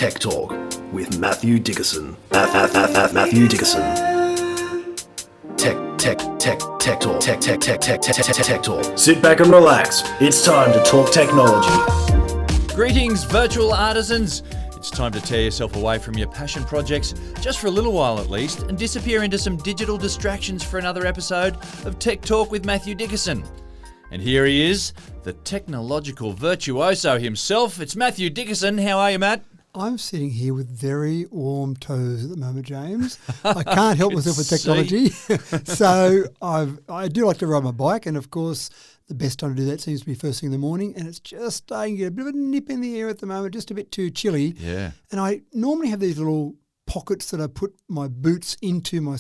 Tech Talk with Matthew Dickerson. Matthew Dickerson. Tech Talk. Sit back and relax. It's time to talk technology. Greetings, virtual artisans. It's time to tear yourself away from your passion projects, just for a little while at least, and disappear into some digital distractions for another episode of Tech Talk with Matthew Dickerson. And here he is, the technological virtuoso himself. It's Matthew Dickerson. How are you, Matt? I'm sitting here with very warm toes at the moment, James. I can't help myself with technology. So I do like to ride my bike, and of course the best time to do that seems to be first thing in the morning, and it's just starting to get a bit of a nip in the air at the moment, just a bit too chilly. Yeah. And I normally have these little pockets that I put my boots into, my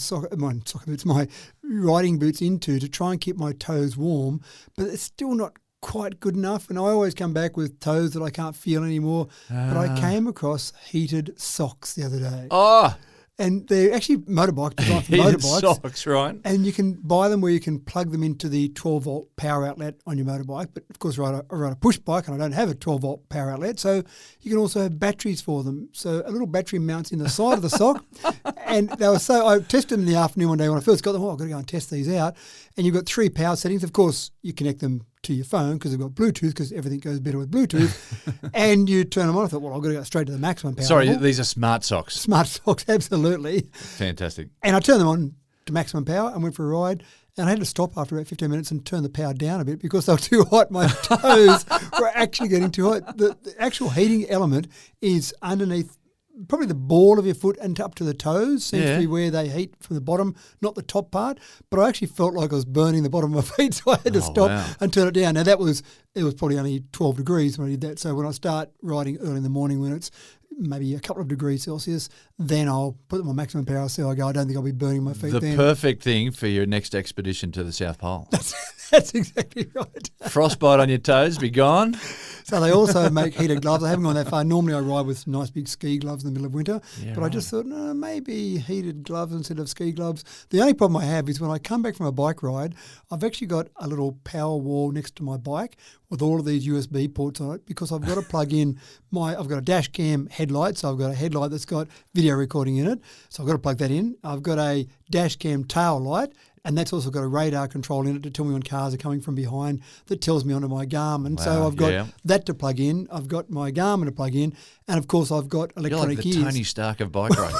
riding boots into to try and keep my toes warm, but it's still not quite good enough, and I always come back with toes that I can't feel anymore. But I came across heated socks the other day. Oh! And they're actually motorbike, designed for Heated motorbikes. socks, right? And you can buy them where you can plug them into the 12-volt power outlet on your motorbike. But, of course, I ride a push bike and I don't have a 12-volt power outlet. So you can also have batteries for them. So a little battery mounts in the side of the sock. And they were I tested them in the afternoon one day when I first got them. I've got to go and test these out. And you've got 3 power settings. Of course, you connect them to your phone because they've got Bluetooth, because everything goes better with Bluetooth. And you turn them on. I thought, well, I've got to go straight to the maximum power. Sorry, level. these are smart socks. Smart socks, absolutely. Fantastic. And I turned them on to maximum power and went for a ride. And I had to stop after about 15 minutes and turn the power down a bit because they were too hot. My toes were actually getting too hot. The actual heating element is underneath probably the ball of your foot and up to the toes seems to be where they heat from the bottom, not the top part. But I actually felt like I was burning the bottom of my feet, so I had to stop and turn it down. Now, it was probably only 12 degrees when I did that. So when I start riding early in the morning when it's maybe a couple of degrees Celsius, then I'll put them on maximum power, see how I go. I don't think I'll be burning my feet then. The perfect thing for your next expedition to the South Pole. That's exactly right. Frostbite on your toes, be gone. So they also make heated gloves. I haven't gone that far. Normally I ride with nice big ski gloves in the middle of winter. Yeah, but I just thought, no, maybe heated gloves instead of ski gloves. The only problem I have is when I come back from a bike ride, I've actually got a little power wall next to my bike with all of these USB ports on it because I've got to plug in I've got a dash cam headlight, so I've got a headlight that's got video recording in it. So I've got to plug that in. I've got a dash cam tail light, and that's also got a radar control in it to tell me when cars are coming from behind that tells me onto my Garmin. Wow, so I've got that to plug in. I've got my Garmin to plug in. And, of course, I've got electronic ears. You're like the Tony Stark of bike riding.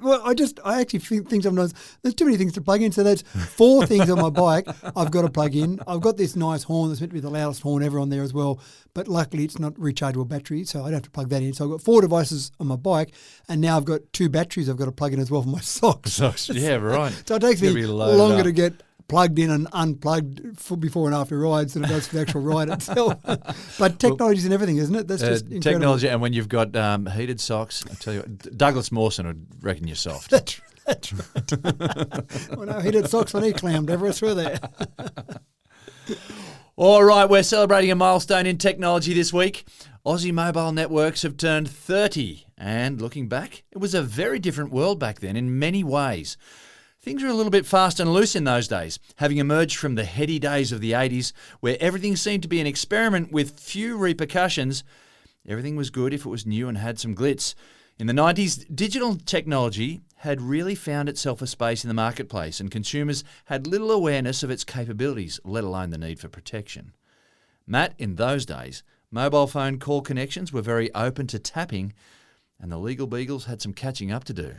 well, I actually think sometimes there's too many things to plug in. So that's 4 things on my bike I've got to plug in. I've got this nice horn that's meant to be the loudest horn ever on there as well. But luckily it's not rechargeable battery, so I don't have to plug that in. So I've got 4 devices on my bike, and now I've got 2 batteries I've got to plug in as well for my socks. Yeah, right. So it takes me longer to get plugged in and unplugged before and after rides than it does for the actual ride itself. But technology's in everything, isn't it? That's just incredible. Technology, and when you've got heated socks, I tell you what, Douglas Mawson would reckon you're soft. That's right. Well, no, heated socks when he clammed ever through there. All right, we're celebrating a milestone in technology this week. Aussie mobile networks have turned 30, and looking back, it was a very different world back then in many ways. Things were a little bit fast and loose in those days, having emerged from the heady days of the 80s, where everything seemed to be an experiment with few repercussions. Everything was good if it was new and had some glitz. In the 90s, digital technology had really found itself a space in the marketplace, and consumers had little awareness of its capabilities, let alone the need for protection. Matt, in those days, mobile phone call connections were very open to tapping, and the legal beagles had some catching up to do.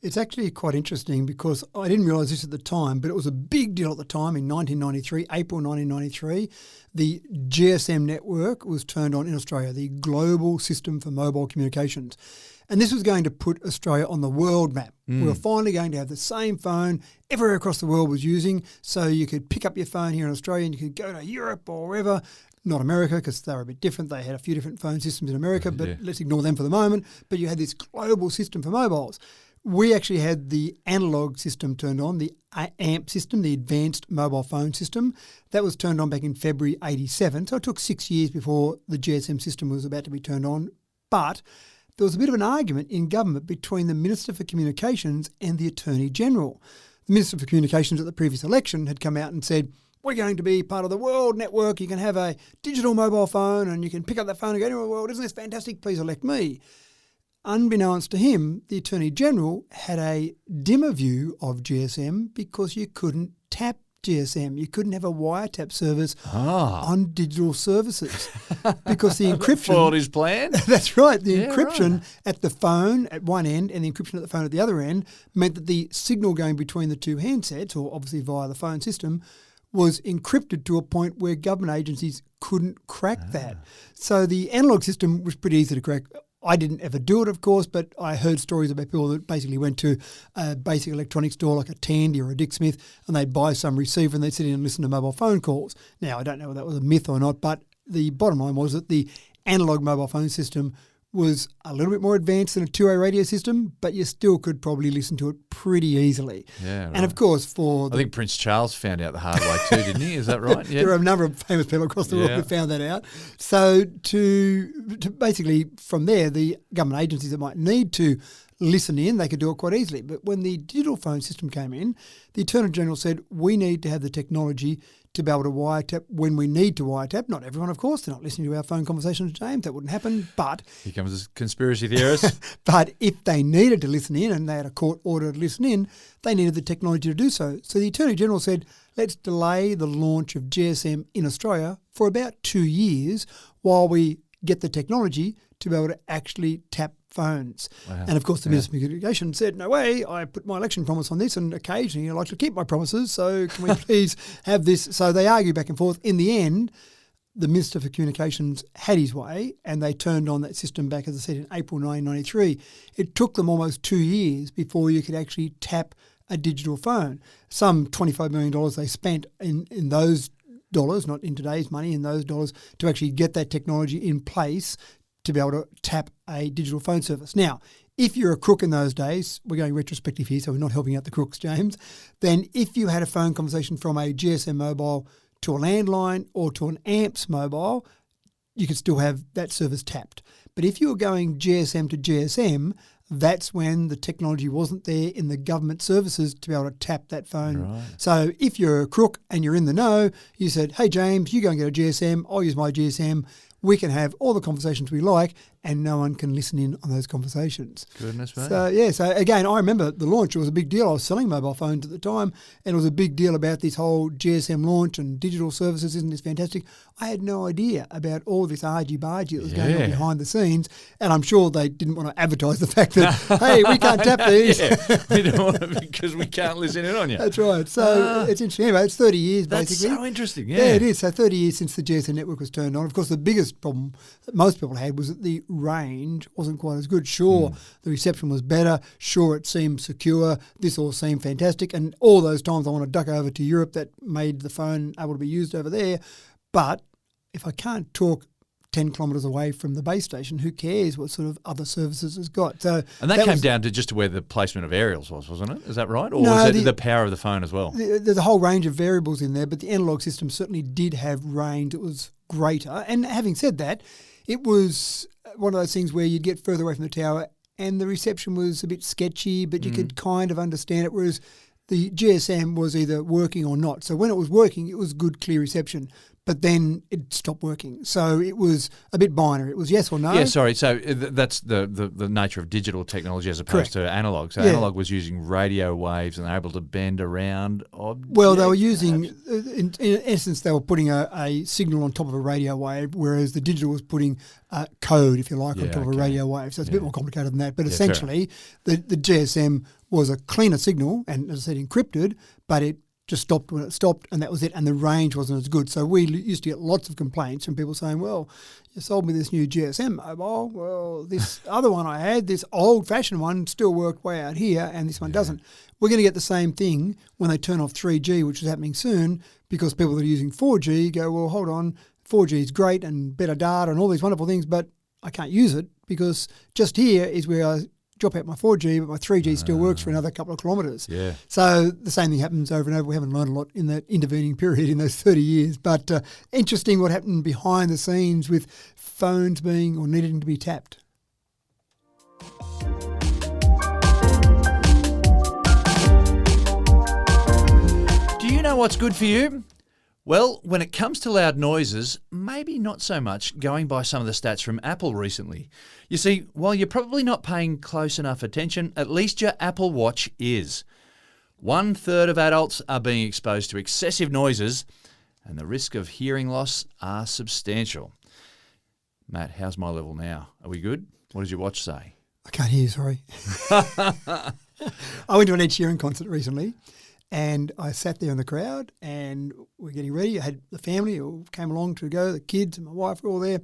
It's actually quite interesting because I didn't realise this at the time, but it was a big deal at the time in 1993, April 1993. The GSM network was turned on in Australia, the Global System for Mobile Communications. And this was going to put Australia on the world map. We were finally going to have the same phone everywhere across the world was using, so you could pick up your phone here in Australia and you could go to Europe or wherever. Not America, because they were a bit different. They had a few different phone systems in America, but let's ignore them for the moment. But you had this global system for mobiles. We actually had the analog system turned on, the AMP system, the Advanced Mobile Phone System. That was turned on back in February 87. So it took 6 years before the GSM system was about to be turned on. But there was a bit of an argument in government between the Minister for Communications and the Attorney General. The Minister for Communications at the previous election had come out and said, we're going to be part of the world network. You can have a digital mobile phone and you can pick up that phone and go anywhere in the world. Isn't this fantastic? Please elect me. unbeknownst to him, the Attorney General had a dimmer view of GSM because you couldn't tap GSM. You couldn't have a wiretap service on digital services because the encryption foiled his plan. That's right. The encryption at the phone at one end and the encryption at the phone at the other end meant that the signal going between the two handsets, or obviously via the phone system, was encrypted to a point where government agencies couldn't crack that. So the analog system was pretty easy to crack. I didn't ever do it, of course, but I heard stories about people that basically went to a basic electronics store like a Tandy or a Dick Smith and they'd buy some receiver and they'd sit in and listen to mobile phone calls. Now, I don't know whether that was a myth or not, but the bottom line was that the analog mobile phone system was a little bit more advanced than a two-way radio system, but you still could probably listen to it pretty easily. Yeah, right. And of course, I think Prince Charles found out the hard way too, didn't he? Is that right? Yeah. There are a number of famous people across the world who found that out. So to basically from there, the government agencies that might need to listen in, they could do it quite easily. But when the digital phone system came in, the Attorney General said, we need to have the technology to be able to wiretap when we need to wiretap. Not everyone, of course. They're not listening to our phone conversations, James. That wouldn't happen. But here comes a conspiracy theorist. But if they needed to listen in and they had a court order to listen in, they needed the technology to do so. So the Attorney General said, let's delay the launch of GSM in Australia for about 2 years while we get the technology to be able to actually tap phones. Wow. And of course the Minister of Communication said, no way, I put my election promise on this and occasionally I like to keep my promises, so can we please have this? So they argue back and forth. In the end, the Minister for Communications had his way and they turned on that system back, as I said, in April 1993. It took them almost 2 years before you could actually tap a digital phone. Some $25 million they spent in those dollars, not in today's money, in those dollars, to actually get that technology in place to be able to tap a digital phone service. Now, if you're a crook in those days, we're going retrospective here, so we're not helping out the crooks, James, then if you had a phone conversation from a GSM mobile to a landline or to an AMPS mobile, you could still have that service tapped. But if you were going GSM to GSM, that's when the technology wasn't there in the government services to be able to tap that phone. Right. So if you're a crook and you're in the know, you said, hey, James, you go and get a GSM, I'll use my GSM. We can have all the conversations we like and no one can listen in on those conversations. Goodness, man. So again, I remember the launch. It was a big deal. I was selling mobile phones at the time and it was a big deal about this whole GSM launch and digital services. Isn't this fantastic? I had no idea about all this argy-bargy that was going on behind the scenes, and I'm sure they didn't want to advertise the fact that, hey, we can't tap these. We don't want to because we can't listen in on you. That's right. So it's interesting. Anyway, it's 30 years basically. That's so interesting, Yeah, it is. So 30 years since the GSM network was turned on. Of course, the biggest problem that most people had was that the range wasn't quite as good. Sure, the reception was better. Sure, it seemed secure. This all seemed fantastic. And all those times I want to duck over to Europe that made the phone able to be used over there. But if I can't talk 10 kilometres away from the base station, who cares what sort of other services it's got? So and that came down to just where the placement of aerials was, wasn't it? Is that right? Or no, was it the power of the phone as well? There's a whole range of variables in there, but the analog system certainly did have range that was greater. And having said that, it was one of those things where you'd get further away from the tower and the reception was a bit sketchy, but you could kind of understand it, whereas the GSM was either working or not. So when it was working, it was good, clear reception. But then it stopped working. So it was a bit binary. It was yes or no. Yeah, sorry. So that's the nature of digital technology as opposed to analog. So analog was using radio waves and they're able to bend around objects. Well, they were using, in essence, they were putting a signal on top of a radio wave, whereas the digital was putting code, if you like, on top of a radio wave. So it's a bit more complicated than that. But essentially, the GSM was a cleaner signal and, as I said, encrypted, but it just stopped when it stopped, and that was it, and the range wasn't as good. So we used to get lots of complaints from people saying, well, you sold me this new GSM mobile. Well, this other one I had, this old-fashioned one, still worked way out here, and this one doesn't. We're going to get the same thing when they turn off 3G, which is happening soon, because people that are using 4G go, well, hold on, 4G is great and better data and all these wonderful things, but I can't use it because just here is where I drop out my 4G, but my 3G still works for another couple of kilometres. Yeah. So the same thing happens over and over. We haven't learned a lot in that intervening period in those 30 years. But interesting what happened behind the scenes with phones being or needing to be tapped. Do you know what's good for you? Well, when it comes to loud noises, maybe not so much, going by some of the stats from Apple recently. You see, while you're probably not paying close enough attention, at least your Apple Watch is. 1/3 of adults are being exposed to excessive noises, and the risk of hearing loss are substantial. Matt, how's my level now? Are we good? What does your watch say? I can't hear you, sorry. I went to an Ed Sheeran concert recently, and I sat there in the crowd, and we're getting ready. I had the family who came along to go, the kids and my wife were all there.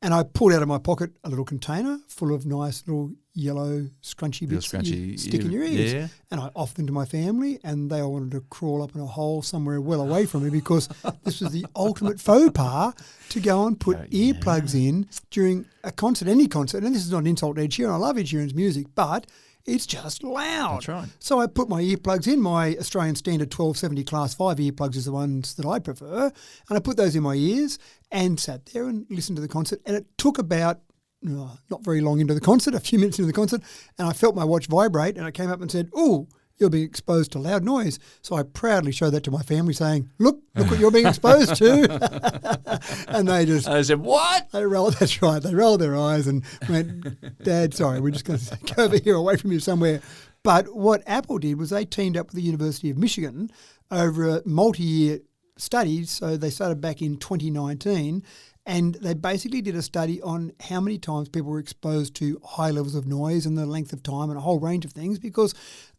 And I pulled out of my pocket a little container full of nice little yellow scrunchy bits that you stick in your ears. Yeah. And I offered them to my family, and they all wanted to crawl up in a hole somewhere well away from me because this was the ultimate faux pas to go and put earplugs in during a concert, any concert. And this is not an insult to Ed Sheeran. I love Ed Sheeran's music, but it's just loud. That's right. So I put my earplugs in. My Australian standard 1270 Class 5 earplugs is the ones that I prefer. And I put those in my ears and sat there and listened to the concert. And it took about, not very long into the concert, a few minutes into the concert, and I felt my watch vibrate, and it came up and said, "Oh, you're being exposed to loud noise." So I proudly showed that to my family saying, look what you're being exposed to. And they just... I said, what? That's right. They rolled their eyes and went, "Dad, sorry, we're just going to go over here away from you somewhere." But what Apple did was they teamed up with the University of Michigan over a multi-year study. So they started back in 2019, and they basically did a study on how many times people were exposed to high levels of noise and the length of time and a whole range of things, because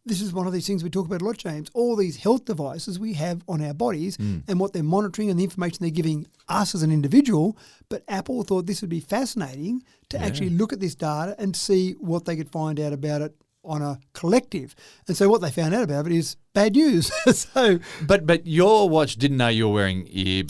this is one of these things we talk about a lot, James. All these health devices we have on our bodies and what they're monitoring and the information they're giving us as an individual. But Apple thought this would be fascinating to actually look at this data and see what they could find out about it on a collective. And so what they found out about it is bad news. But your watch didn't know you were wearing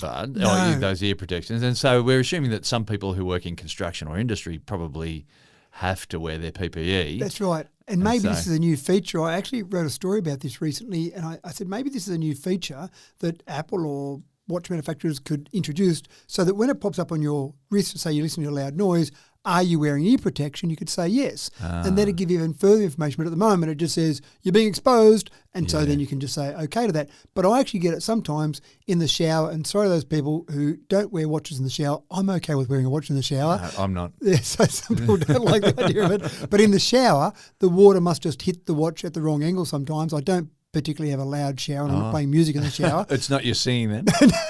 or those ear protections. And so we're assuming that some people who work in construction or industry probably have to wear their PPE. That's right. And maybe this is a new feature. I actually wrote a story about this recently, and I said maybe this is a new feature that Apple or watch manufacturers could introduce so that when it pops up on your wrist, say you listen to a loud noise, are you wearing ear protection? You could say yes. And then it give you even further information. But at the moment, it just says you're being exposed. And so then you can just say okay to that. But I actually get it sometimes in the shower. And sorry, those people who don't wear watches in the shower, I'm okay with wearing a watch in the shower. No, I'm not. Yeah, so some people don't like the idea of it. But in the shower, the water must just hit the watch at the wrong angle sometimes. I don't particularly have a loud shower, and I'm not playing music in the shower. It's not your singing then?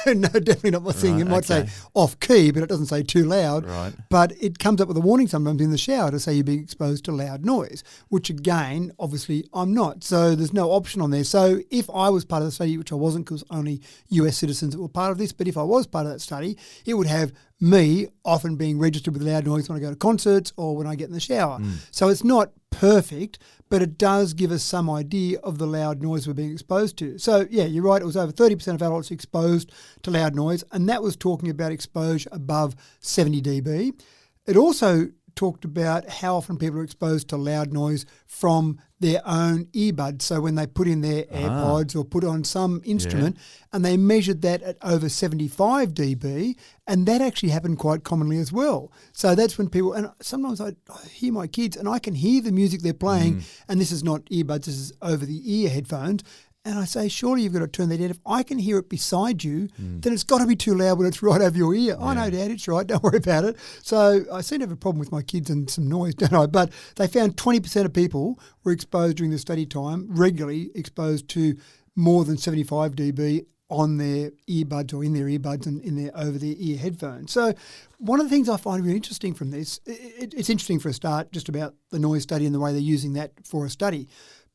No, definitely not my singing. It might say off key, but it doesn't say too loud. Right. But it comes up with a warning sometimes in the shower to say you're being exposed to loud noise, which again, obviously I'm not. So there's no option on there. So if I was part of the study, which I wasn't because only US citizens that were part of this, but if I was part of that study, it would have me often being registered with loud noise when I go to concerts or when I get in the shower. So it's not perfect, but it does give us some idea of the loud noise we're being exposed to. So, yeah, you're right. It was over 30% of adults exposed to loud noise, and that was talking about exposure above 70 dB. It also talked about how often people are exposed to loud noise from their own earbuds. So when they put in their AirPods or put on some instrument, and they measured that at over 75 dB, and that actually happened quite commonly as well. So that's when people, and sometimes I hear my kids and I can hear the music they're playing, and this is not earbuds, this is over the ear headphones. And I say, surely you've got to turn that down. If I can hear it beside you, then it's got to be too loud when it's right over your ear. I know, Dad, it's right. Don't worry about it. So I seem to have a problem with my kids and some noise, don't I? But they found 20% of people were exposed during the study time, regularly exposed to more than 75 dB on their earbuds or in their earbuds and in their over-the-ear headphones. So one of the things I find really interesting from this, it's interesting for a start just about the noise study and the way they're using that for a study.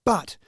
But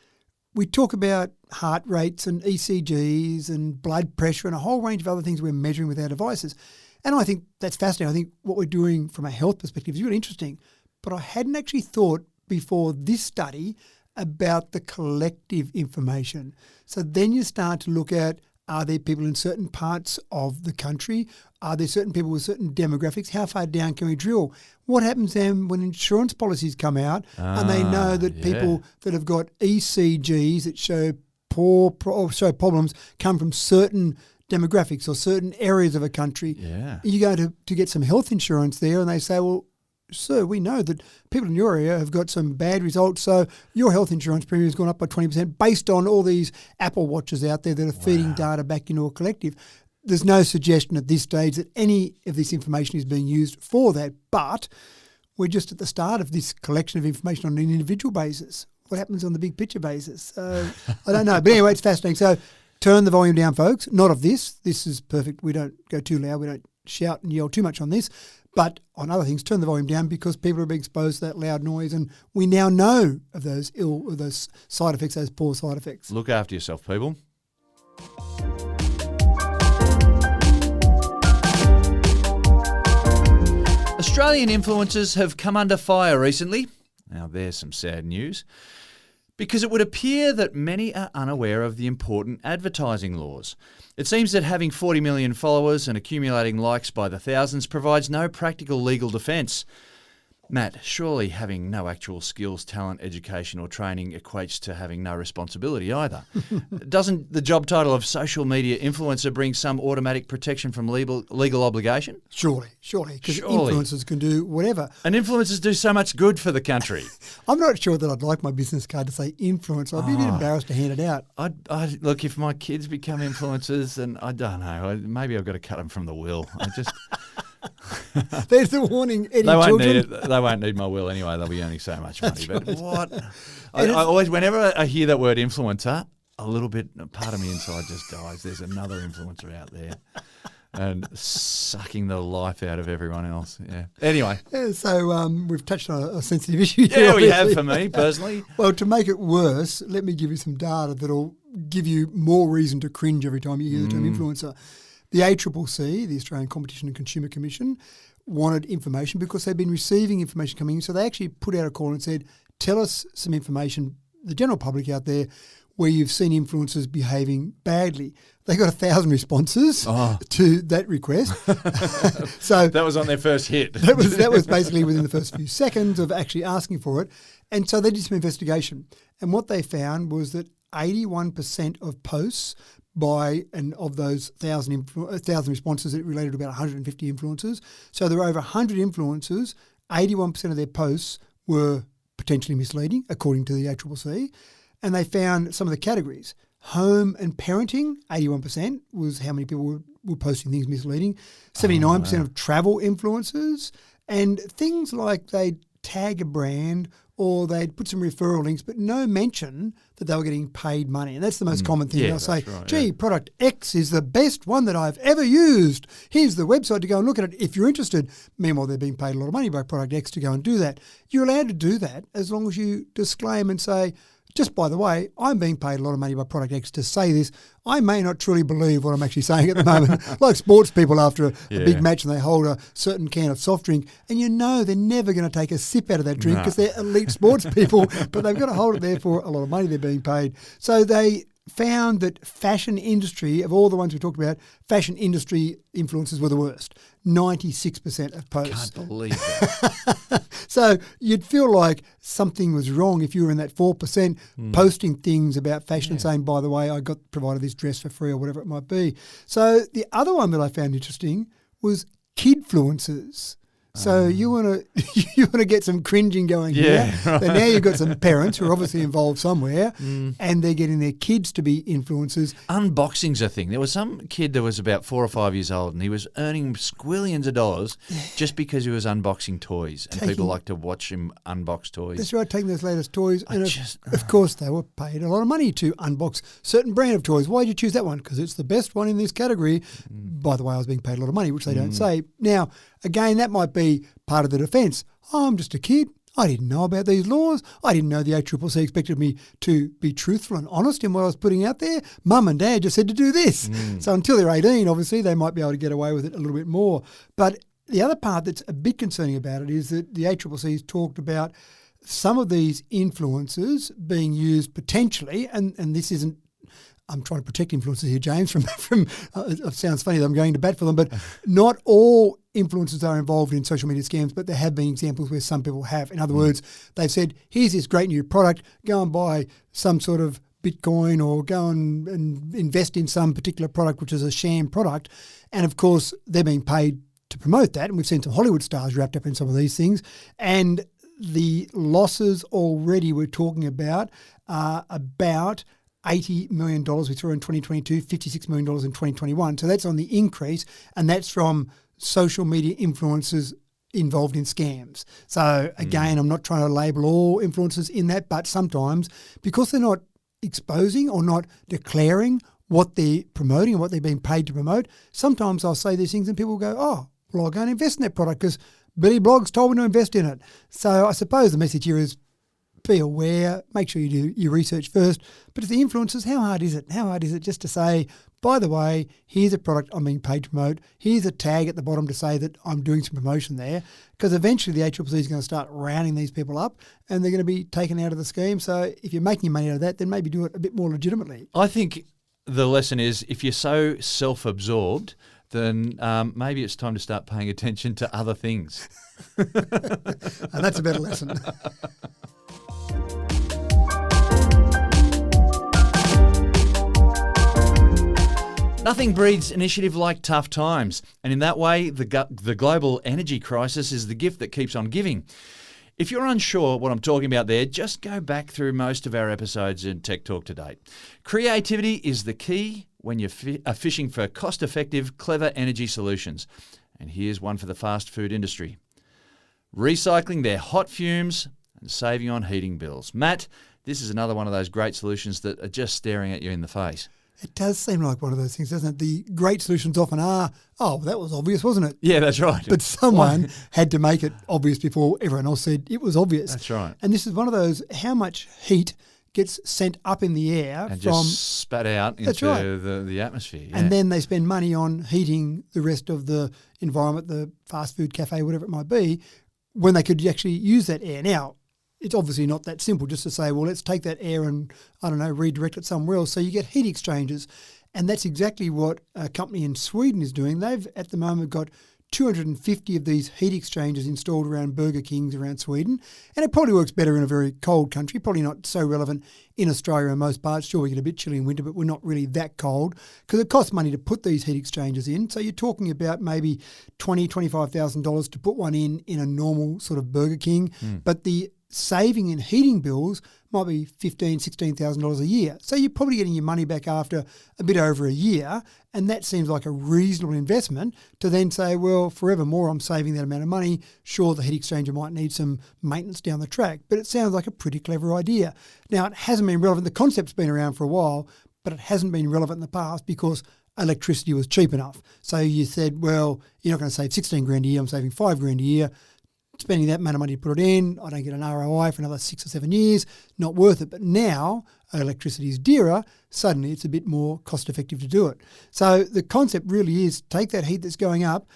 we talk about heart rates and ECGs and blood pressure and a whole range of other things we're measuring with our devices. And I think that's fascinating. I think what we're doing from a health perspective is really interesting. But I hadn't actually thought before this study about the collective information. So then you start to look at, are there people in certain parts of the country? Are there certain people with certain demographics? How far down can we drill? What happens then when insurance policies come out and they know that people that have got ECGs that show problems come from certain demographics or certain areas of a country? You go to get some health insurance there and they say, well, sir, we know that people in your area have got some bad results, so your health insurance premium has gone up by 20% based on all these Apple Watches out there that are feeding data back into a collective. there's no suggestion at this stage that any of this information is being used for that, but we're just at the start of this collection of information on an individual basis. What happens on the big picture basis? I don't know. But anyway, it's fascinating. So turn the volume down, folks. Not of this. This is perfect. We don't go too loud. We don't shout and yell too much on this. But on other things, turn the volume down because people are being exposed to that loud noise, and we now know of those those side effects, those poor side effects. Look after yourself, people. Australian influencers have come under fire recently. Now, there's some sad news. Because it would appear that many are unaware of the important advertising laws. It seems that having 40 million followers and accumulating likes by the thousands provides no practical legal defence. Matt, surely having no actual skills, talent, education or training equates to having no responsibility either. Doesn't the job title of social media influencer bring some automatic protection from legal obligation? Surely. Because influencers can do whatever. And influencers do so much good for the country. I'm not sure that I'd like my business card to say influencer. I'd be a bit embarrassed to hand it out. I'd look, if my kids become influencers, and I don't know, maybe I've got to cut them from the will. There's the warning, Eddie. They won't children. need it. They won't need my will anyway. They'll be earning so much money. But what? I always, whenever I hear that word influencer, a little bit, part of me inside just dies. There's another influencer out there, and sucking the life out of everyone else. Yeah. Anyway. Yeah, so we've touched on a sensitive issue here. Yeah, we obviously. have for me personally. Well, to make it worse, let me give you some data that'll give you more reason to cringe every time you hear the term influencer. The ACCC, the Australian Competition and Consumer Commission, wanted information because they'd been receiving information coming in. So they actually put out a call and said, tell us some information, the general public out there, where you've seen influencers behaving badly. They got 1,000 responses to that request. So that was on their first hit. that was basically within the first few seconds of actually asking for it. And so they did some investigation. And what they found was that 81% of posts of those 1,000 responses, it related to about 150 influencers. So there were over 100 influencers. 81% of their posts were potentially misleading, according to the ACCC. And they found some of the categories. Home and parenting, 81% was how many people were posting things misleading. 79% of travel influencers. And things like they'd tag a brand or they'd put some referral links, but no mention that they were getting paid money. And that's the most common thing. Yeah, They'll say, right, product X is the best one that I've ever used. Here's the website to go and look at it if you're interested. Meanwhile, they're being paid a lot of money by product X to go and do that. You're allowed to do that as long as you disclaim and say, just by the way, I'm being paid a lot of money by Product X to say this. I may not truly believe what I'm actually saying at the moment. Like sports people after a big match and they hold a certain can of soft drink and you know they're never going to take a sip out of that drink because they're elite sports people, but they've got to hold it there for a lot of money they're being paid. So they found that fashion industry, of all the ones we talked about, fashion industry influencers were the worst. 96% of posts. Can't believe that. So you'd feel like something was wrong if you were in that 4% posting things about fashion and saying, by the way, I got provided this dress for free or whatever it might be. So the other one that I found interesting was kidfluencers. So you want to get some cringing going here. Right. So now you've got some parents who are obviously involved somewhere and they're getting their kids to be influencers. Unboxing's a thing. There was some kid that was about 4 or 5 years old and he was earning squillions of dollars just because he was unboxing toys and people like to watch him unbox toys. That's right, taking those latest toys. Of course, they were paid a lot of money to unbox certain brand of toys. Why did you choose that one? Because it's the best one in this category. By the way, I was being paid a lot of money, which they don't say. Now, again, that might be part of the defence. Oh, I'm just a kid. I didn't know about these laws. I didn't know the ACCC expected me to be truthful and honest in what I was putting out there. Mum and Dad just said to do this. So until they're 18, obviously, they might be able to get away with it a little bit more. But the other part that's a bit concerning about it is that the ACCC has talked about some of these influencers being used potentially, and this isn't, I'm trying to protect influencers here, James, from it sounds funny that I'm going to bat for them, but not all influencers are involved in social media scams, but there have been examples where some people have. In other words, they've said, here's this great new product, go and buy some sort of Bitcoin or go and invest in some particular product, which is a sham product. And of course, they're being paid to promote that. And we've seen some Hollywood stars wrapped up in some of these things. And the losses already we're talking about are about $80 million we threw in 2022, $56 million in 2021. So that's on the increase, and that's from social media influencers involved in scams. So again, I'm not trying to label all influencers in that, but sometimes because they're not exposing or not declaring what they're promoting and what they're being paid to promote, sometimes I'll say these things and people go, oh, well, I'll go and invest in that product because Billy Blogs told me to invest in it. So I suppose the message here is be aware, make sure you do your research first. But if the influencers, how hard is it? How hard is it just to say, by the way, here's a product I'm being paid to promote. Here's a tag at the bottom to say that I'm doing some promotion there. Because eventually the ACCC is going to start rounding these people up and they're going to be taken out of the scheme. So if you're making money out of that, then maybe do it a bit more legitimately. I think the lesson is if you're so self-absorbed, then maybe it's time to start paying attention to other things. And that's a better lesson. Nothing breeds initiative like tough times, and in that way, the global energy crisis is the gift that keeps on giving. If you're unsure what I'm talking about there, just go back through most of our episodes in Tech Talk to date. Creativity is the key when you're fishing for cost-effective, clever energy solutions. And here's one for the fast food industry. Recycling their hot fumes and saving on heating bills. Matt, this is another one of those great solutions that are just staring at you in the face. It does seem like one of those things, doesn't it? The great solutions often are, oh, that was obvious, wasn't it? Yeah, that's right. But someone had to make it obvious before everyone else said it was obvious. That's right. And this is one of those, how much heat gets sent up in the air and from... just spat out into the atmosphere. Yeah. And then they spend money on heating the rest of the environment, the fast food cafe, whatever it might be, when they could actually use that air. Now, it's obviously not that simple just to say, well, let's take that air and, I don't know, redirect it somewhere else. So you get heat exchangers. And that's exactly what a company in Sweden is doing. They've, at the moment, got 250 of these heat exchangers installed around Burger Kings around Sweden. And it probably works better in a very cold country, probably not so relevant in Australia in most parts. Sure, we get a bit chilly in winter, but we're not really that cold because it costs money to put these heat exchangers in. So you're talking about maybe $20,000, $25,000 to put one in a normal sort of Burger King. But the saving in heating bills might be $15,000, $16,000 a year. So you're probably getting your money back after a bit over a year, and that seems like a reasonable investment to then say, well, forevermore I'm saving that amount of money. Sure, the heat exchanger might need some maintenance down the track, but it sounds like a pretty clever idea. Now, it hasn't been relevant. The concept's been around for a while, but it hasn't been relevant in the past because electricity was cheap enough. So you said, well, you're not going to save 16 grand a year, I'm saving 5 grand a year. Spending that amount of money to put it in, I don't get an ROI for another 6 or 7 years, not worth it. But now electricity is dearer, suddenly it's a bit more cost effective to do it. So the concept really is take that heat that's going up,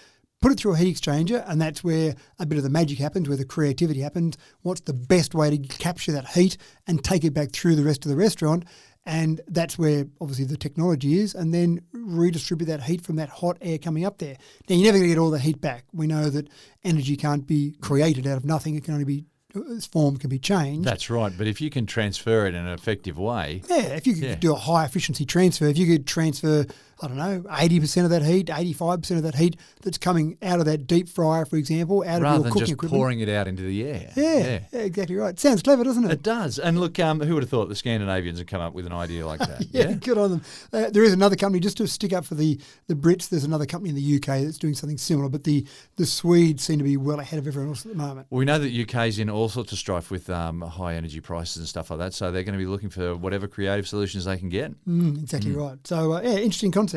put it through a heat exchanger, and that's where a bit of the magic happens, where the creativity happens. What's the best way to capture that heat and take it back through the rest of the restaurant? And that's where obviously the technology is, and then redistribute that heat from that hot air coming up there. Now, you're never going to get all the heat back. We know that energy can't be created out of nothing. It can only be, its form can be changed. That's right. But if you can transfer it in an effective way. Yeah, if you could do a high efficiency transfer, if you could transfer, I don't know, 80% of that heat, 85% of that heat that's coming out of that deep fryer, for example, out rather of your cooking than just equipment. Pouring it out into the air. Yeah, exactly right. Sounds clever, doesn't it? It does. And look, who would have thought the Scandinavians had come up with an idea like that? Yeah, good on them. There is another company, just to stick up for the Brits, there's another company in the UK that's doing something similar, but the Swedes seem to be well ahead of everyone else at the moment. Well, we know that UK's in all sorts of strife with high energy prices and stuff like that, so they're going to be looking for whatever creative solutions they can get. Exactly right. So, interesting concept.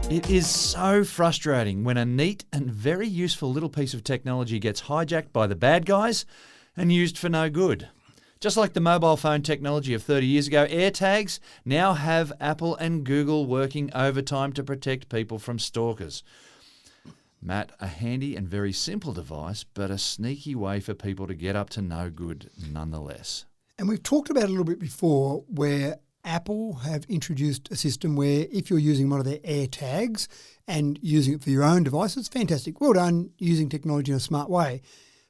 It is so frustrating when a neat and very useful little piece of technology gets hijacked by the bad guys and used for no good. Just like the mobile phone technology of 30 years ago, AirTags now have Apple and Google working overtime to protect people from stalkers. Matt, a handy and very simple device, but a sneaky way for people to get up to no good nonetheless. And we've talked about it a little bit before where Apple have introduced a system where if you're using one of their AirTags and using it for your own device, it's fantastic. Well done using technology in a smart way.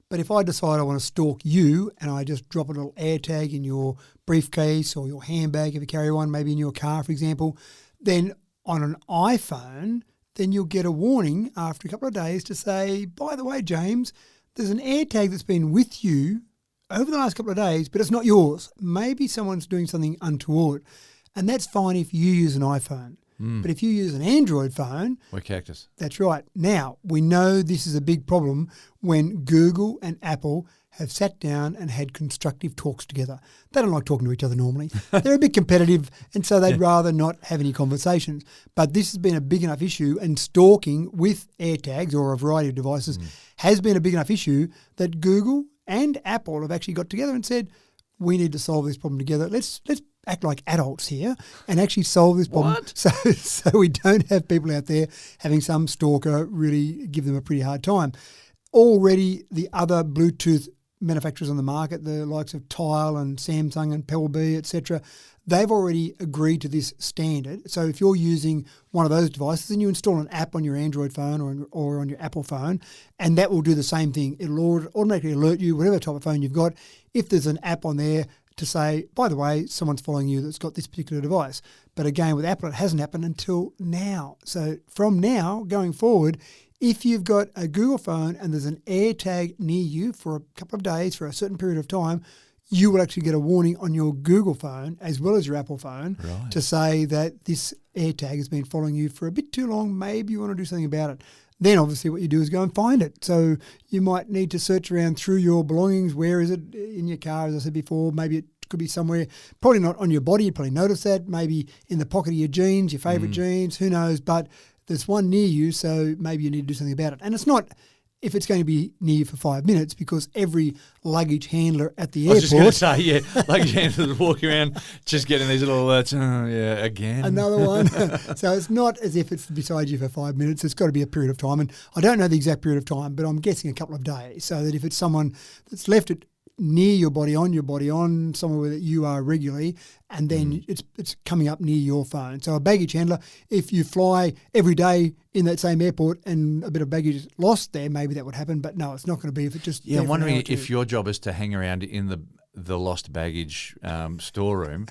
But if I decide I want to stalk you and I just drop a little AirTag in your briefcase or your handbag if you carry one, maybe in your car, for example, then on an iPhone, then you'll get a warning after a couple of days to say, by the way, James, there's an AirTag that's been with you over the last couple of days, but it's not yours. Maybe someone's doing something untoward. And that's fine if you use an iPhone. But if you use an Android phone... We're cactus. That's right. Now, we know this is a big problem when Google and Apple have sat down and had constructive talks together. They don't like talking to each other normally. They're a bit competitive, and so they'd rather not have any conversations. But this has been a big enough issue, and stalking with AirTags or a variety of devices has been a big enough issue that Google and Apple have actually got together and said, we need to solve this problem together. Let's act like adults here and actually solve this problem. What? So we don't have people out there having some stalker really give them a pretty hard time. Already the other Bluetooth manufacturers on the market, the likes of Tile and Samsung and Pebblebee, etc., they've already agreed to this standard. So if you're using one of those devices and you install an app on your Android phone or on your Apple phone, and that will do the same thing. It'll automatically alert you, whatever type of phone you've got, if there's an app on there to say, by the way, someone's following you that's got this particular device. But again, with Apple, it hasn't happened until now. So from now going forward, if you've got a Google phone and there's an AirTag near you for a couple of days, for a certain period of time, you will actually get a warning on your Google phone as well as your Apple phone to say that this AirTag has been following you for a bit too long. Maybe you want to do something about it. Then obviously what you do is go and find it. So you might need to search around through your belongings. Where is it in your car, as I said before? Maybe it could be somewhere, probably not on your body. You'd probably notice that. Maybe in the pocket of your jeans, your favourite jeans, who knows. But there's one near you, so maybe you need to do something about it. And it's not if it's going to be near you for 5 minutes, because every luggage handler at the airport... I was just going to say, luggage handlers walking around just getting these little alerts. Oh, yeah, again. Another one. So it's not as if it's beside you for 5 minutes. It's got to be a period of time. And I don't know the exact period of time, but I'm guessing a couple of days, so that if it's someone that's left it near your body, on somewhere that you are regularly, and then it's coming up near your phone. So a baggage handler, if you fly every day in that same airport and a bit of baggage is lost there, maybe that would happen. But no, it's not going to be if it just... Yeah, I'm wondering if your job is to hang around in the lost baggage storeroom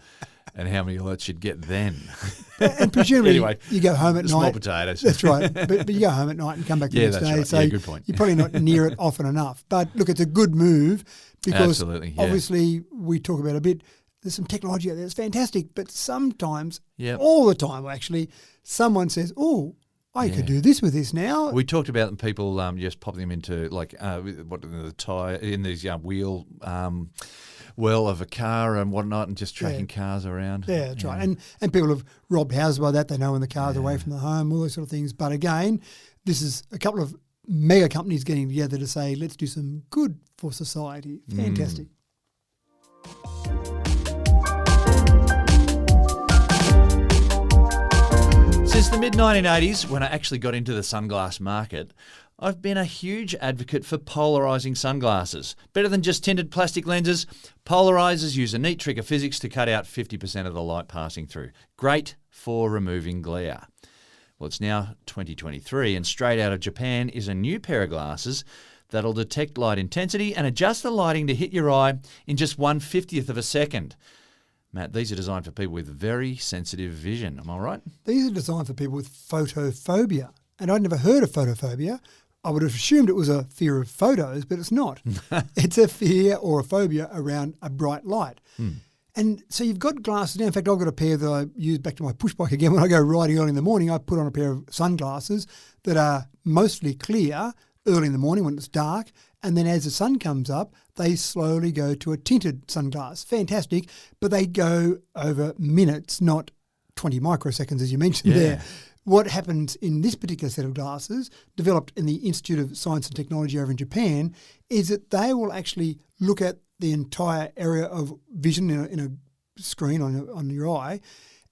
and how many alerts you'd get then. And presumably anyway, you go home at night. Small potatoes. That's right. But you go home at night and come back the next day. Right. So yeah, good point. You're probably not near it often enough. But look, it's a good move because obviously we talk about a bit, there's some technology out there that's fantastic, but sometimes, all the time actually, someone says, oh, I could do this with this now. We talked about people just popping them into the tyre in these wheel well of a car and whatnot, and just tracking cars around. Yeah, that's right. And people have robbed houses by that. They know when the car's away from the home, all those sort of things. But again, this is a couple of mega companies getting together to say, let's do some good for society. Fantastic. Since the mid-1980s, when I actually got into the sunglass market, I've been a huge advocate for polarising sunglasses. Better than just tinted plastic lenses, polarisers use a neat trick of physics to cut out 50% of the light passing through. Great for removing glare. Well, it's now 2023, and straight out of Japan is a new pair of glasses that'll detect light intensity and adjust the lighting to hit your eye in just 1/50th of a second. Matt, these are designed for people with very sensitive vision. Am I right? These are designed for people with photophobia. And I'd never heard of photophobia. I would have assumed it was a fear of photos, but it's not. It's a fear or a phobia around a bright light. And so you've got glasses now. In fact, I've got a pair that I use back to my push bike again. When I go riding early in the morning, I put on a pair of sunglasses that are mostly clear early in the morning when it's dark. And then as the sun comes up, they slowly go to a tinted sunglass. Fantastic. But they go over minutes, not 20 microseconds, as you mentioned there. What happens in this particular set of glasses, developed in the Institute of Science and Technology over in Japan, is that they will actually look at the entire area of vision in a screen on your eye,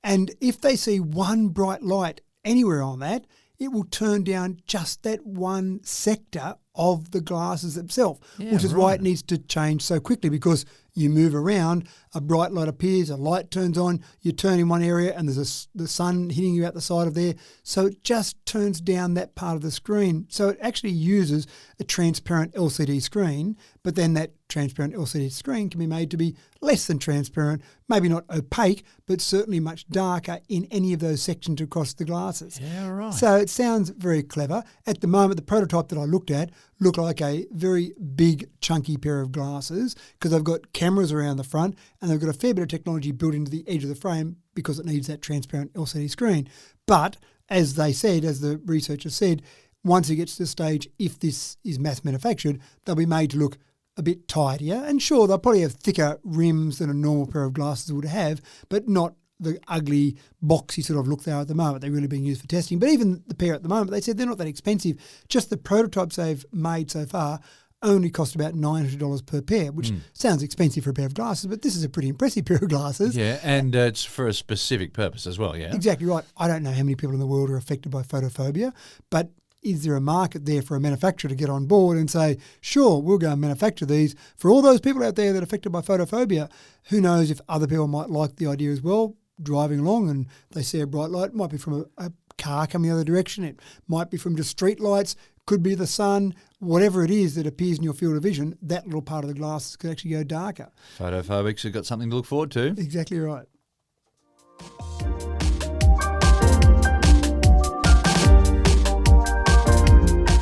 and if they see one bright light anywhere on that, it will turn down just that one sector of the glasses itself, which is why it needs to change so quickly, because you move around, a bright light appears, a light turns on, you turn in one area and there's the sun hitting you out the side of there. So it just turns down that part of the screen. So it actually uses a transparent LCD screen, but then that transparent LCD screen can be made to be less than transparent, maybe not opaque, but certainly much darker in any of those sections across the glasses. Yeah, right. So it sounds very clever. At the moment, the prototype that I looked at looked like a very big, chunky pair of glasses because they've got cameras around the front and they've got a fair bit of technology built into the edge of the frame because it needs that transparent LCD screen. But as they said, as the researchers said, once it gets to the stage, if this is mass manufactured, they'll be made to look a bit tidier. And sure, they'll probably have thicker rims than a normal pair of glasses would have, but not the ugly, boxy sort of look they are at the moment. They're really being used for testing. But even the pair at the moment, they said they're not that expensive. Just the prototypes they've made so far only cost about $900 per pair, which sounds expensive for a pair of glasses, but this is a pretty impressive pair of glasses. Yeah, and it's for a specific purpose as well, yeah? Exactly right. I don't know how many people in the world are affected by photophobia, but is there a market there for a manufacturer to get on board and say, sure, we'll go and manufacture these for all those people out there that are affected by photophobia? Who knows if other people might like the idea as well, driving along and they see a bright light. It might be from a car coming the other direction. It might be from just street lights. Could be the sun. Whatever it is that appears in your field of vision, that little part of the glasses could actually go darker. Photophobics have got something to look forward to. Exactly right.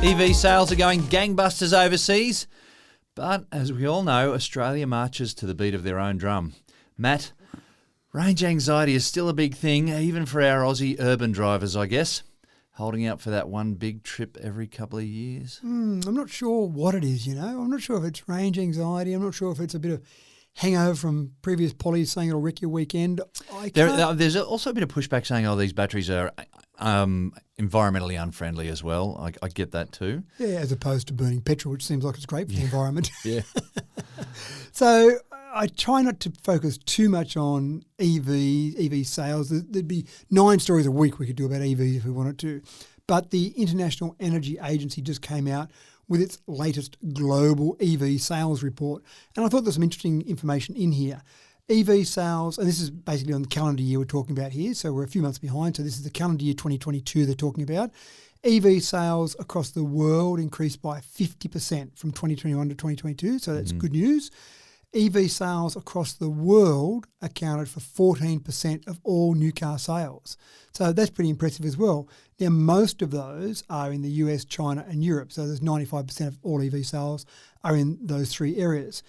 EV sales are going gangbusters overseas, but as we all know, Australia marches to the beat of their own drum. Matt, range anxiety is still a big thing, even for our Aussie urban drivers, I guess. Holding out for that one big trip every couple of years. I'm not sure what it is, I'm not sure if it's range anxiety. I'm not sure if it's a bit of hangover from previous polys saying it'll wreck your weekend. There's also a bit of pushback saying, these batteries are environmentally unfriendly as well. I get that too. Yeah, as opposed to burning petrol, which seems like it's great for the environment. Yeah. So I try not to focus too much on EV sales. There'd be 9 stories a week we could do about EVs if we wanted to. But the International Energy Agency just came out with its latest global EV sales report. And I thought there's some interesting information in here. EV sales, and this is basically on the calendar year we're talking about here, so we're a few months behind. So this is the calendar year 2022 they're talking about. EV sales across the world increased by 50% from 2021 to 2022, so that's good news. EV sales across the world accounted for 14% of all new car sales. So that's pretty impressive as well. Now, most of those are in the US, China and Europe. So there's 95% of all EV sales are in those 3 areas.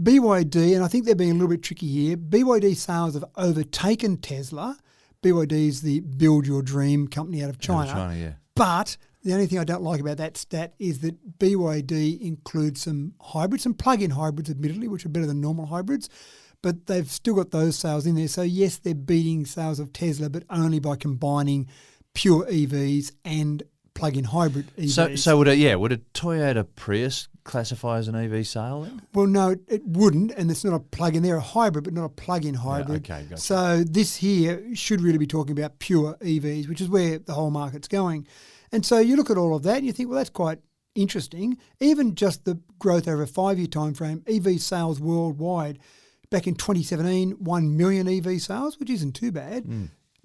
BYD, and I think they're being a little bit tricky here, BYD sales have overtaken Tesla. BYD is the build your dream company out of China. Yeah. But the only thing I don't like about that stat is that BYD includes some hybrids, some plug-in hybrids, admittedly, which are better than normal hybrids, but they've still got those sales in there. So yes, they're beating sales of Tesla, but only by combining pure EVs and plug-in hybrid EVs. So would a Toyota Prius classify as an EV sale then? Well, no, it wouldn't, and it's not a plug-in. They're a hybrid, but not a plug-in hybrid. Yeah, okay, gotcha. So this here should really be talking about pure EVs, which is where the whole market's going. And so you look at all of that and you think, well, that's quite interesting. Even just the growth over a 5-year time frame, EV sales worldwide, back in 2017, 1 million EV sales, which isn't too bad.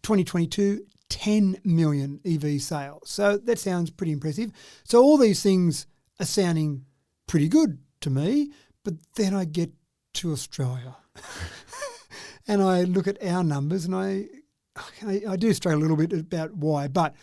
2022, 10 million EV sales. So that sounds pretty impressive. So all these things are sounding pretty good to me, but then I get to Australia and I look at our numbers and I do struggle a little bit about why, but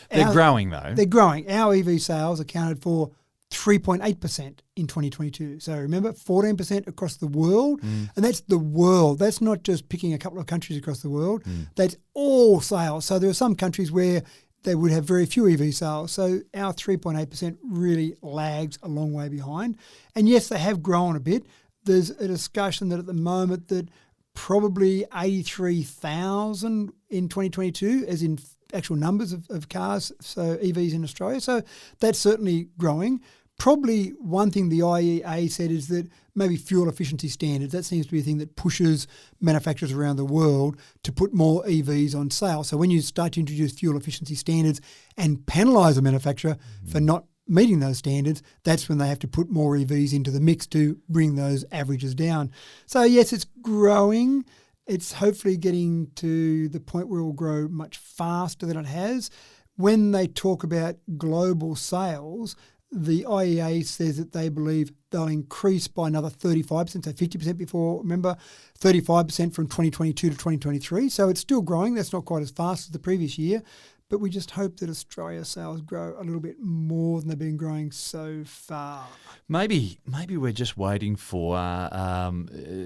they're growing though. They're growing. Our EV sales accounted for 3.8% in 2022. So remember, 14% across the world, and that's the world. That's not just picking a couple of countries across the world. That's all sales. So there are some countries where they would have very few EV sales. So our 3.8% really lags a long way behind. And yes, they have grown a bit. There's a discussion that at the moment that probably 83,000 in 2022, as in actual numbers of cars, so EVs in Australia. So that's certainly growing. Probably one thing the IEA said is that maybe fuel efficiency standards, that seems to be a thing that pushes manufacturers around the world to put more EVs on sale. So when you start to introduce fuel efficiency standards and penalise a manufacturer for not meeting those standards, that's when they have to put more EVs into the mix to bring those averages down. So yes, it's growing. It's hopefully getting to the point where it will grow much faster than it has. When they talk about global sales, the IEA says that they believe they'll increase by another 35%, so 50% before, remember, 35% from 2022 to 2023. So it's still growing. That's not quite as fast as the previous year. But we just hope that Australia sales grow a little bit more than they've been growing so far. Maybe we're just waiting for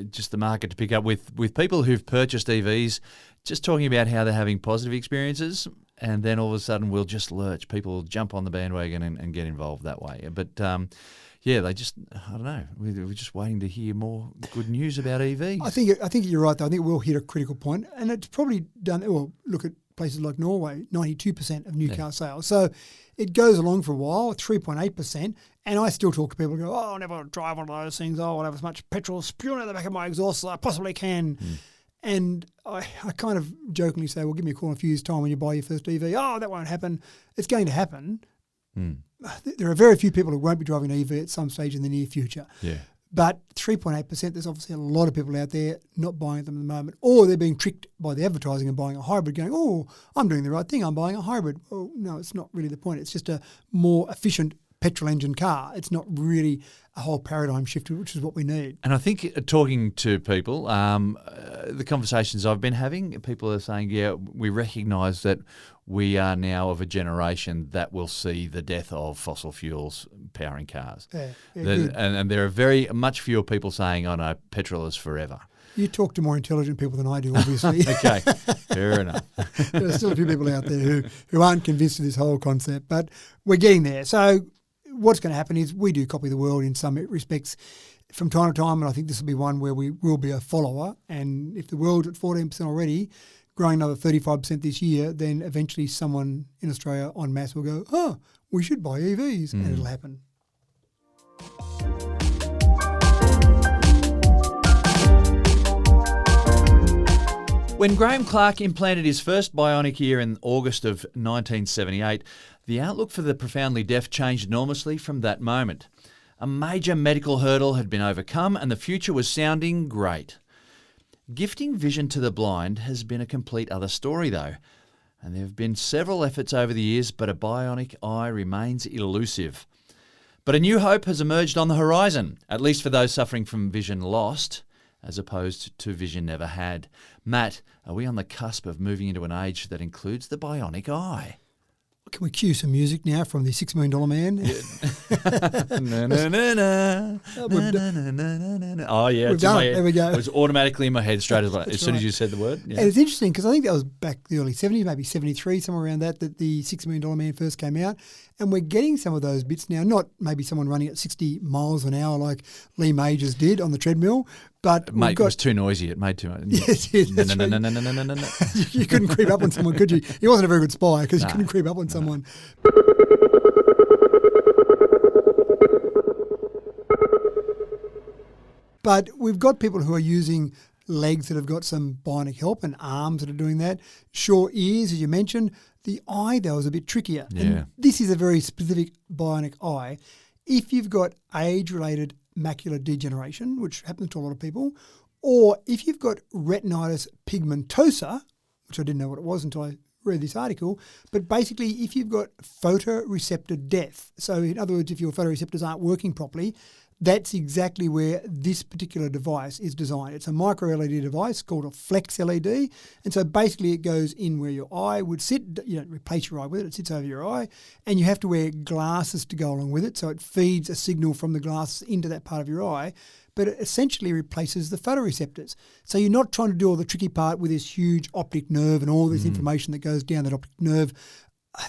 just the market to pick up with people who've purchased EVs, just talking about how they're having positive experiences, and then all of a sudden we'll just lurch. People will jump on the bandwagon and get involved that way. But they just, I don't know, we're just waiting to hear more good news about EVs. I think you're right, though. I think we'll hit a critical point, and it's probably done. Well, look at places like Norway, 92% of new car sales. So it goes along for a while, 3.8%. And I still talk to people who go, I'll never drive one of those things. I'll have as much petrol spewing out the back of my exhaust as I possibly can. And I kind of jokingly say, well, give me a call in a few years' time when you buy your first EV. Oh, that won't happen. It's going to happen. There are very few people who won't be driving an EV at some stage in the near future. Yeah. But 3.8%, there's obviously a lot of people out there not buying them at the moment, or they're being tricked by the advertising and buying a hybrid, going, oh, I'm doing the right thing, I'm buying a hybrid. Well, no, it's not really the point. It's just a more efficient petrol engine car. It's not really a whole paradigm shift, which is what we need. And I think talking to people, the conversations I've been having, people are saying, yeah, we recognise that we are now of a generation that will see the death of fossil fuels powering cars. And there are very much fewer people saying, oh no, petrol is forever. You talk to more intelligent people than I do, obviously. Okay, fair enough. There are still a few people out there who aren't convinced of this whole concept, but we're getting there. So what's going to happen is we do copy the world in some respects from time to time, and I think this will be one where we will be a follower. And if the world's at 14% already, growing another 35% this year, then eventually someone in Australia en masse will go, oh, we should buy EVs, and it'll happen. When Graham Clark implanted his first Bionic ear in August of 1978, the outlook for the profoundly deaf changed enormously from that moment. A major medical hurdle had been overcome and the future was sounding great. Gifting vision to the blind has been a complete other story though, and there have been several efforts over the years, but a bionic eye remains elusive. But a new hope has emerged on the horizon, at least for those suffering from vision lost, as opposed to vision never had. Matt, are we on the cusp of moving into an age that includes the bionic eye? Can we cue some music now from the $6 Million Man? Oh, yeah. We've done it. There we go. It was automatically in my head straight away as soon as you said the word. Yeah. And it's interesting because I think that was back in the early 70s, maybe 73, somewhere around that the $6 Million Man first came out. And we're getting some of those bits now, not maybe someone running at 60 miles an hour like Lee Majors did on the treadmill, but Mate, it was too noisy. It made too much. Yes, No. You couldn't creep up on someone, could you? He wasn't a very good spy because you couldn't creep up on someone. But we've got people who are using legs that have got some bionic help and arms that are doing that. Sure, ears, as you mentioned. The eye, though, is a bit trickier. Yeah. And this is a very specific bionic eye. If you've got age-related macular degeneration, which happens to a lot of people, or if you've got retinitis pigmentosa, which I didn't know what it was until I read this article, but basically if you've got photoreceptor death, so in other words, if your photoreceptors aren't working properly, that's exactly where this particular device is designed. It's a micro LED device called a flex LED. And so basically it goes in where your eye would sit. You don't replace your eye with it. It sits over your eye. And you have to wear glasses to go along with it. So it feeds a signal from the glasses into that part of your eye. But it essentially replaces the photoreceptors. So you're not trying to do all the tricky part with this huge optic nerve and all this information that goes down that optic nerve.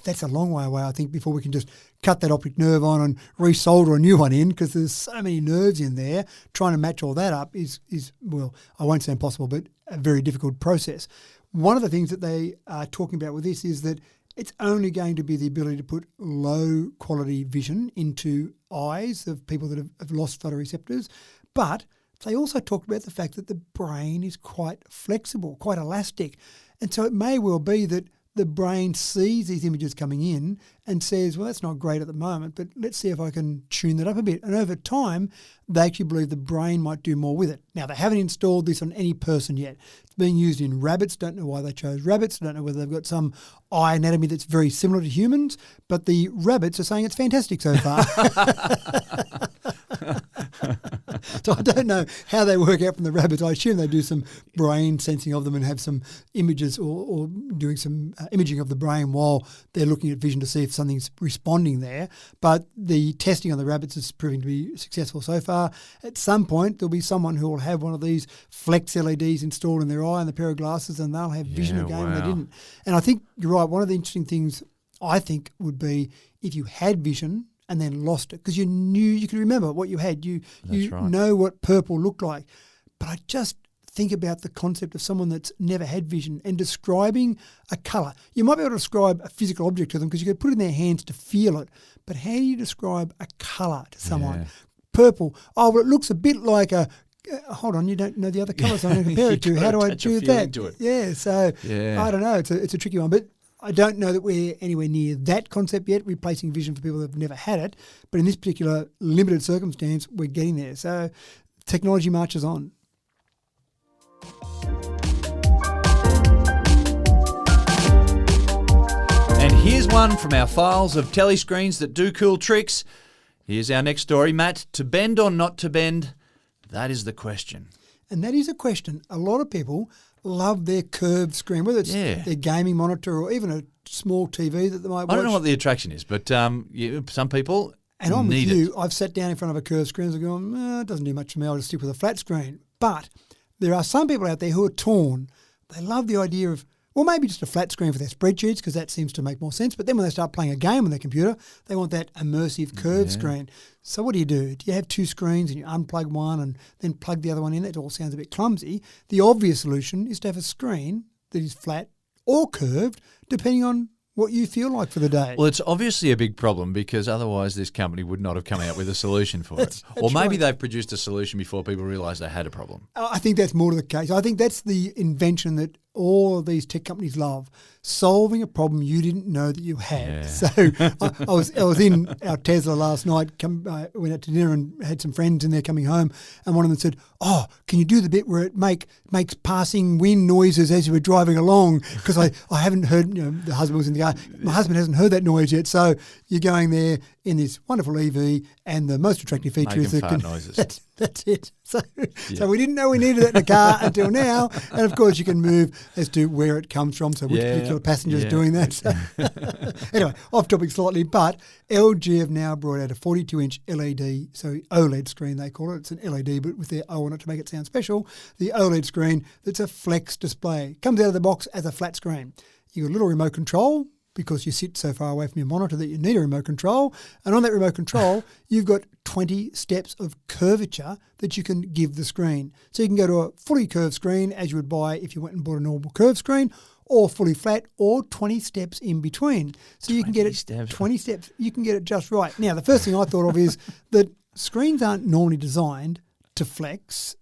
That's a long way away, I think, before we can just cut that optic nerve on and resolder a new one in, because there's so many nerves in there. Trying to match all that up is, well, I won't say impossible, but a very difficult process. One of the things that they are talking about with this is that it's only going to be the ability to put low quality vision into eyes of people that have lost photoreceptors. But they also talked about the fact that the brain is quite flexible, quite elastic. And so it may well be that the brain sees these images coming in and says, well, that's not great at the moment, but let's see if I can tune that up a bit. And over time, they actually believe the brain might do more with it. Now, they haven't installed this on any person yet. It's being used in rabbits. Don't know why they chose rabbits. Don't know whether they've got some eye anatomy that's very similar to humans, but the rabbits are saying it's fantastic so far. So I don't know how they work out from the rabbits. I assume they do some brain sensing of them and have some images or doing some imaging of the brain while they're looking at vision to see if something's responding there. But the testing on the rabbits is proving to be successful so far. At some point, there'll be someone who will have one of these flex LEDs installed in their eye and a pair of glasses, and they'll have vision again when they didn't. And I think you're right. One of the interesting things I think would be if you had vision and then lost it, because you knew, you could remember what you had. You know what purple looked like. But I just think about the concept of someone that's never had vision and describing a colour. You might be able to describe a physical object to them because you could put it in their hands to feel it. But how do you describe a colour to someone? Yeah. Purple. Oh, well, it looks a bit like a... hold on, you don't know the other colours I'm going to compare it to. How do I do that? Yeah, so I don't know. It's a tricky one. But I don't know that we're anywhere near that concept yet, replacing vision for people that have never had it. But in this particular limited circumstance, we're getting there. So technology marches on. And here's one from our files of telescreens that do cool tricks. Here's our next story, Matt. To bend or not to bend? That is the question. And that is a question. A lot of people love their curved screen, whether it's their gaming monitor or even a small TV that they might watch. I don't know what the attraction is, but some people and I'm need with you. it. I've sat down in front of a curved screen and gone, it doesn't do much for me. I'll just stick with a flat screen. But there are some people out there who are torn. They love the idea of, well, maybe just a flat screen for their spreadsheets because that seems to make more sense. But then when they start playing a game on their computer, they want that immersive curved screen. So what do? Do you have two screens and you unplug one and then plug the other one in? That all sounds a bit clumsy. The obvious solution is to have a screen that is flat or curved, depending on what you feel like for the day. Well, it's obviously a big problem because otherwise this company would not have come out with a solution for it. Or maybe they've produced a solution before people realised they had a problem. I think that's more to the case. I think that's the invention that all of these tech companies love, solving a problem you didn't know that you had. Yeah. So I was in our Tesla last night, went out to dinner and had some friends in there coming home, and one of them said, oh, can you do the bit where it makes passing wind noises as you were driving along? Because I haven't heard, the husband was in the car, my husband hasn't heard that noise yet. So you're going there in this wonderful EV, and the most attractive feature is that noises. That's it. So we didn't know we needed that in a car until now. And of course you can move as to where it comes from, so which particular passenger is doing that. So anyway, off topic slightly, but LG have now brought out a 42-inch LED, so OLED screen they call it. It's an LED, but with their O on it to make it sound special. The OLED screen that's a flex display. Comes out of the box as a flat screen. You've got a little remote control, because you sit so far away from your monitor that you need a remote control. And on that remote control, you've got 20 steps of curvature that you can give the screen. So you can go to a fully curved screen as you would buy if you went and bought a normal curved screen, or fully flat, or 20 steps in between. So you can get it 20 steps. You can get it just right. Now, the first thing I thought of is that screens aren't normally designed to flex,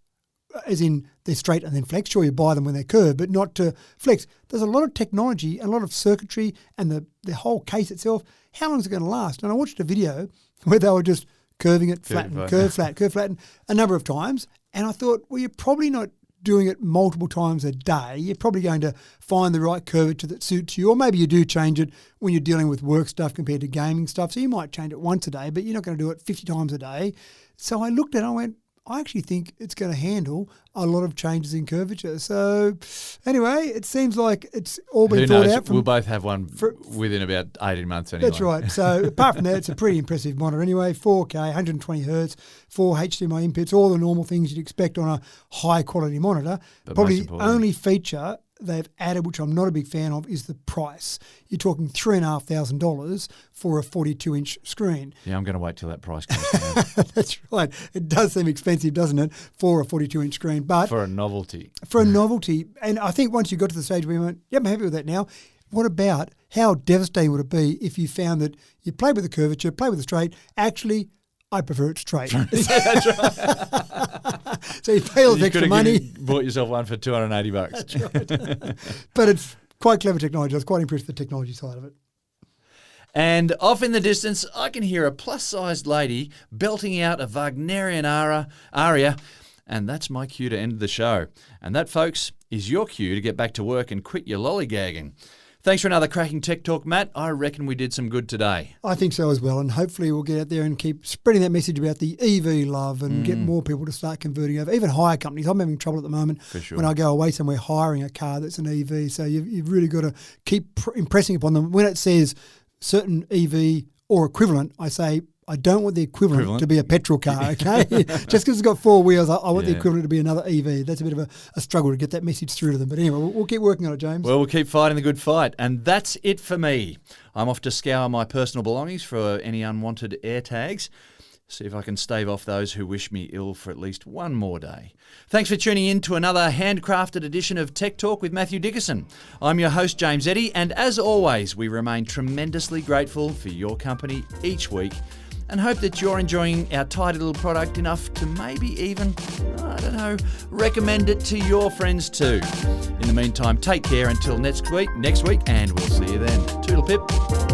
as in they're straight and then flex. Sure, you buy them when they're curved, but not to flex. There's a lot of technology and a lot of circuitry and the whole case itself. How long is it going to last? And I watched a video where they were just curving it, flatten, curve, flatten a number of times. And I thought, well, you're probably not doing it multiple times a day. You're probably going to find the right curvature that suits you. Or maybe you do change it when you're dealing with work stuff compared to gaming stuff. So you might change it once a day, but you're not going to do it 50 times a day. So I looked at it and I went, I actually think it's going to handle a lot of changes in curvature. So anyway, it seems like it's all been thought out. We'll both have one within about 18 months anyway. That's right. So apart from that, it's a pretty impressive monitor anyway. 4K, 120 hertz, 4 HDMI inputs, all the normal things you'd expect on a high quality monitor. But probably the only feature they've added, which I'm not a big fan of, is the price. You're talking $3,500 for a 42-inch screen. Yeah, I'm going to wait till that price comes down. That's right. It does seem expensive, doesn't it, for a 42-inch screen? But for a novelty. For a novelty. And I think once you got to the stage where you went, yeah, I'm happy with that now, what about how devastating would it be if you found that you play with the curvature, play with the straight, actually I prefer it straight. Yeah, that's right. So you pay all the extra money. Bought yourself one for $280. That's right. But it's quite clever technology. I was quite impressed with the technology side of it. And off in the distance, I can hear a plus-sized lady belting out a Wagnerian aria, and that's my cue to end the show. And that, folks, is your cue to get back to work and quit your lollygagging. Thanks for another cracking Tech Talk, Matt. I reckon we did some good today. I think so as well, and hopefully we'll get out there and keep spreading that message about the EV love and get more people to start converting over. Even hire companies. I'm having trouble at the moment when I go away somewhere hiring a car that's an EV. So you've really got to keep impressing upon them. When it says certain EV or equivalent, I say, I don't want the equivalent to be a petrol car, okay? Just because it's got four wheels, I want the equivalent to be another EV. That's a bit of a struggle to get that message through to them. But anyway, we'll keep working on it, James. Well, we'll keep fighting the good fight. And that's it for me. I'm off to scour my personal belongings for any unwanted AirTags. See if I can stave off those who wish me ill for at least one more day. Thanks for tuning in to another handcrafted edition of Tech Talk with Matthew Dickerson. I'm your host, James Eddy, and as always, we remain tremendously grateful for your company each week and hope that you're enjoying our tidy little product enough to maybe even, recommend it to your friends too. In the meantime, take care until next week, and we'll see you then. Toodle pip.